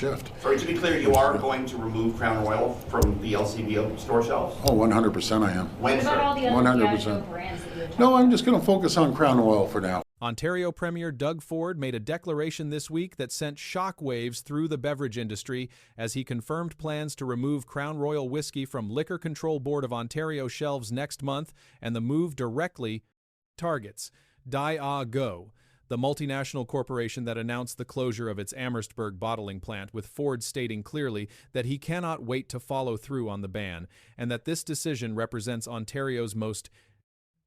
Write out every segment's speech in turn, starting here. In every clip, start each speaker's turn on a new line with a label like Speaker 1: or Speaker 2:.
Speaker 1: shift.
Speaker 2: Sorry, to be clear, you are going to remove Crown Royal from the LCBO store shelves?
Speaker 1: Oh, 100% I am.
Speaker 2: When,
Speaker 3: What about all
Speaker 2: sir?
Speaker 3: the other
Speaker 1: 100%.
Speaker 3: Diageo brands that you had
Speaker 1: No, I'm just going to focus on Crown Royal for now.
Speaker 4: Ontario Premier Doug Ford made a declaration this week that sent shockwaves through the beverage industry as he confirmed plans to remove Crown Royal whiskey from Liquor Control Board of Ontario shelves next month, and the move directly targets Diageo, the multinational corporation that announced the closure of its Amherstburg bottling plant, with Ford stating clearly that he cannot wait to follow through on the ban, and that this decision represents Ontario's most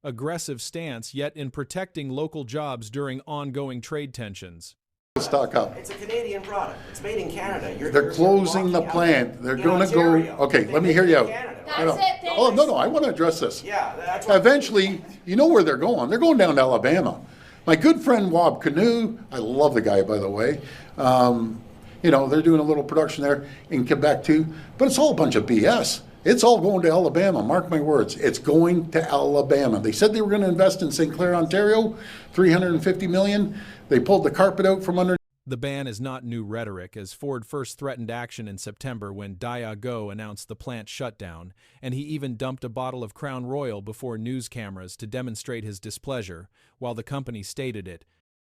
Speaker 4: aggressive stance yet in protecting local jobs during ongoing trade tensions.
Speaker 1: Stock up.
Speaker 5: It's a Canadian product. It's made in Canada.
Speaker 1: They're closing the plant. They're going to go. Okay, let me hear you out.
Speaker 3: That's it.
Speaker 1: Oh, no, I want to address this.
Speaker 5: Yeah, that's what
Speaker 1: Eventually, you know where they're going. They're going down to Alabama. My good friend Wob Canoe, I love the guy, by the way. You know, they're doing a little production there in Quebec too, but it's all a bunch of BS. It's all going to Alabama. Mark my words. It's going to Alabama. They said they were going to invest in St. Clair, Ontario, $350 million. They pulled the carpet out from under.
Speaker 4: The ban is not new rhetoric, as Ford first threatened action in September when Diageo announced the plant shutdown, and he even dumped a bottle of Crown Royal before news cameras to demonstrate his displeasure, while the company stated it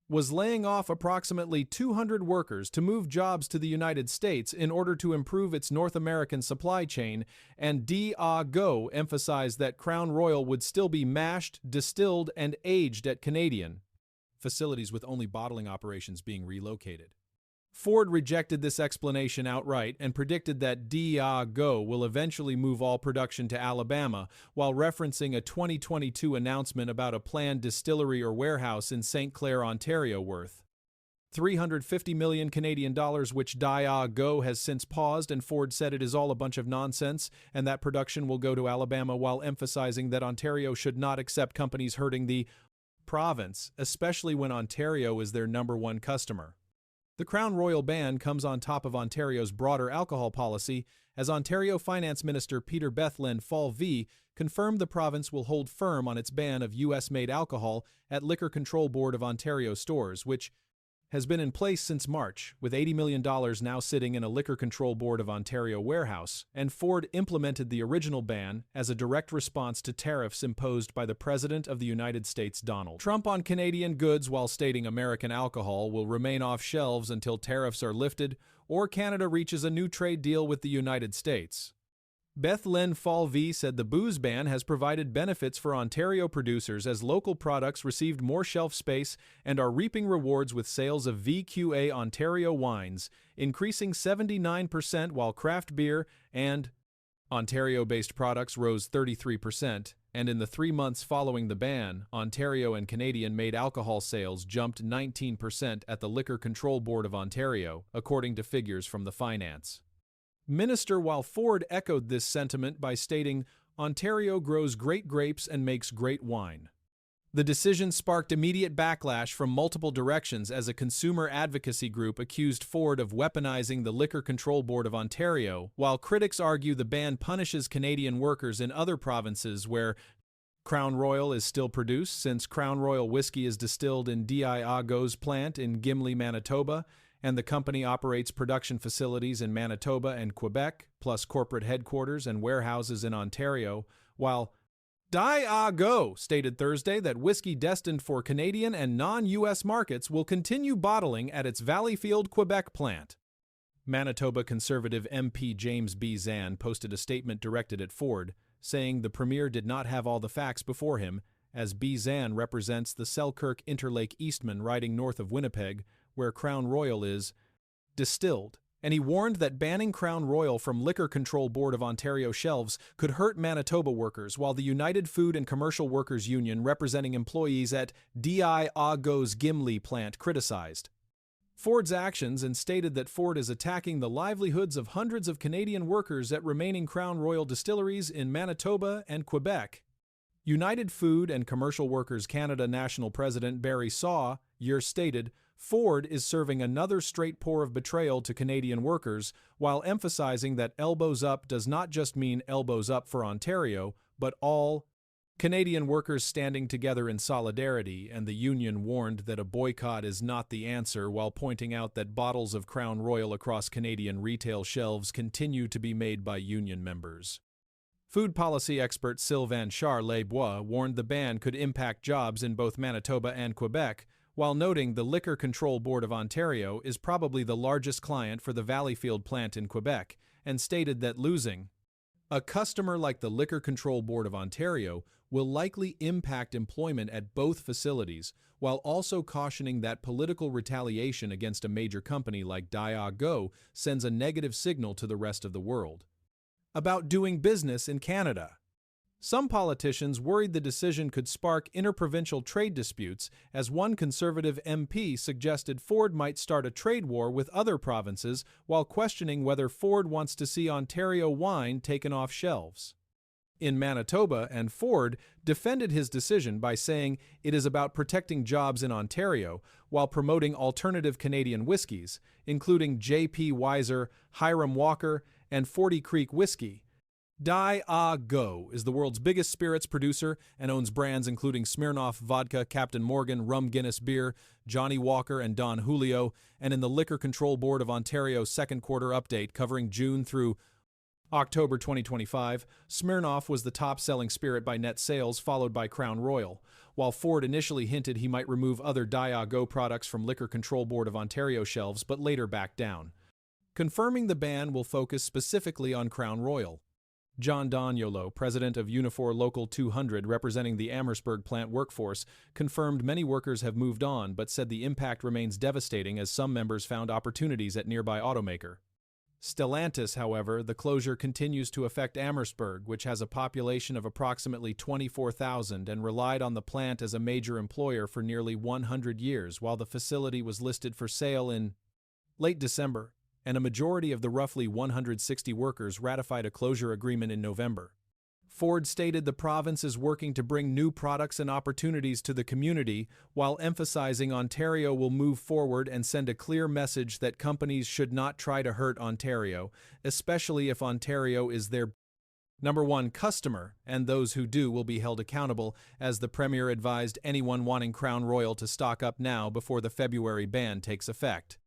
Speaker 4: was laying off approximately 200 workers to move jobs to the United States in order to improve its North American supply chain, and Diageo emphasized that Crown Royal would still be mashed, distilled, and aged at Canadian facilities, with only bottling operations being relocated. Ford rejected this explanation outright and predicted that Diageo will eventually move all production to Alabama, while referencing a 2022 announcement about a planned distillery or warehouse in St. Clair, Ontario, worth $350 million Canadian dollars, which Diageo has since paused, and Ford said it is all a bunch of nonsense and that production will go to Alabama, while emphasizing that Ontario should not accept companies hurting the province, especially when Ontario is their #1 customer. The Crown Royal ban comes on top of Ontario's broader alcohol policy, as Ontario Finance Minister Peter Bethlen-Falvey confirmed the province will hold firm on its ban of U.S.-made alcohol at Liquor Control Board of Ontario stores, which has been in place since March, with $80 million now sitting in a Liquor Control Board of Ontario warehouse, and Ford implemented the original ban as a direct response to tariffs imposed by the President of the United States, Donald Trump, on Canadian goods, while stating American alcohol will remain off shelves until tariffs are lifted or Canada reaches a new trade deal with the United States. Bethlen-Falvey said the booze ban has provided benefits for Ontario producers, as local products received more shelf space and are reaping rewards, with sales of VQA Ontario wines increasing 79%, while craft beer and Ontario-based products rose 33%, and in the 3 months following the ban, Ontario and Canadian-made alcohol sales jumped 19% at the Liquor Control Board of Ontario, according to figures from the Finance Minister, while Ford echoed this sentiment by stating, "Ontario grows great grapes and makes great wine." The decision sparked immediate backlash from multiple directions, as a consumer advocacy group accused Ford of weaponizing the Liquor Control Board of Ontario, while critics argue the ban punishes Canadian workers in other provinces where Crown Royal is still produced, since Crown Royal whiskey is distilled in Diageo's plant in Gimli, Manitoba, and the company operates production facilities in Manitoba and Quebec, plus corporate headquarters and warehouses in Ontario, while Diageo stated Thursday that whiskey destined for Canadian and non-U.S. markets will continue bottling at its Valleyfield, Quebec plant. Manitoba Conservative MP James B. Zan posted a statement directed at Ford, saying the Premier did not have all the facts before him, as B. Zan represents the Selkirk-Interlake Eastman riding north of Winnipeg, where Crown Royal is distilled, and he warned that banning Crown Royal from Liquor Control Board of Ontario shelves could hurt Manitoba workers, while the United Food and Commercial Workers Union, representing employees at Diageo's Gimli plant, criticized Ford's actions and stated that Ford is attacking the livelihoods of hundreds of Canadian workers at remaining Crown Royal distilleries in Manitoba and Quebec. United Food and Commercial Workers Canada National President Barry Saw stated, Ford is serving another straight pour of betrayal to Canadian workers, while emphasizing that elbows up does not just mean elbows up for Ontario, but all Canadian workers standing together in solidarity, and the union warned that a boycott is not the answer, while pointing out that bottles of Crown Royal across Canadian retail shelves continue to be made by union members. Food policy expert Sylvain Charles-Bois warned the ban could impact jobs in both Manitoba and Quebec, while noting the Liquor Control Board of Ontario is probably the largest client for the Valleyfield plant in Quebec, and stated that losing a customer like the Liquor Control Board of Ontario will likely impact employment at both facilities, while also cautioning that political retaliation against a major company like Diageo sends a negative signal to the rest of the world. About doing business in Canada. Some politicians worried the decision could spark interprovincial trade disputes, as one Conservative MP suggested Ford might start a trade war with other provinces, while questioning whether Ford wants to see Ontario wine taken off shelves. In Manitoba, and Ford defended his decision by saying it is about protecting jobs in Ontario while promoting alternative Canadian whiskies, including J.P. Weiser, Hiram Walker, and 40 Creek Whiskey. Diageo is the world's biggest spirits producer and owns brands including Smirnoff Vodka, Captain Morgan, Rum Guinness Beer, Johnny Walker, and Don Julio, and in the Liquor Control Board of Ontario's second quarter update covering June through October 2025, Smirnoff was the top-selling spirit by net sales, followed by Crown Royal, while Ford initially hinted he might remove other Diageo products from Liquor Control Board of Ontario shelves, but later backed down. Confirming the ban will focus specifically on Crown Royal. John Doniolo, president of Unifor Local 200 representing the Amherstburg plant workforce, confirmed many workers have moved on, but said the impact remains devastating as some members found opportunities at nearby automaker. Stellantis, however, the closure continues to affect Amherstburg, which has a population of approximately 24,000 and relied on the plant as a major employer for nearly 100 years, while the facility was listed for sale in late December, and a majority of the roughly 160 workers ratified a closure agreement in November. Ford stated the province is working to bring new products and opportunities to the community, while emphasizing Ontario will move forward and send a clear message that companies should not try to hurt Ontario, especially if Ontario is their number one customer, and those who do will be held accountable, as the Premier advised anyone wanting Crown Royal to stock up now before the February ban takes effect.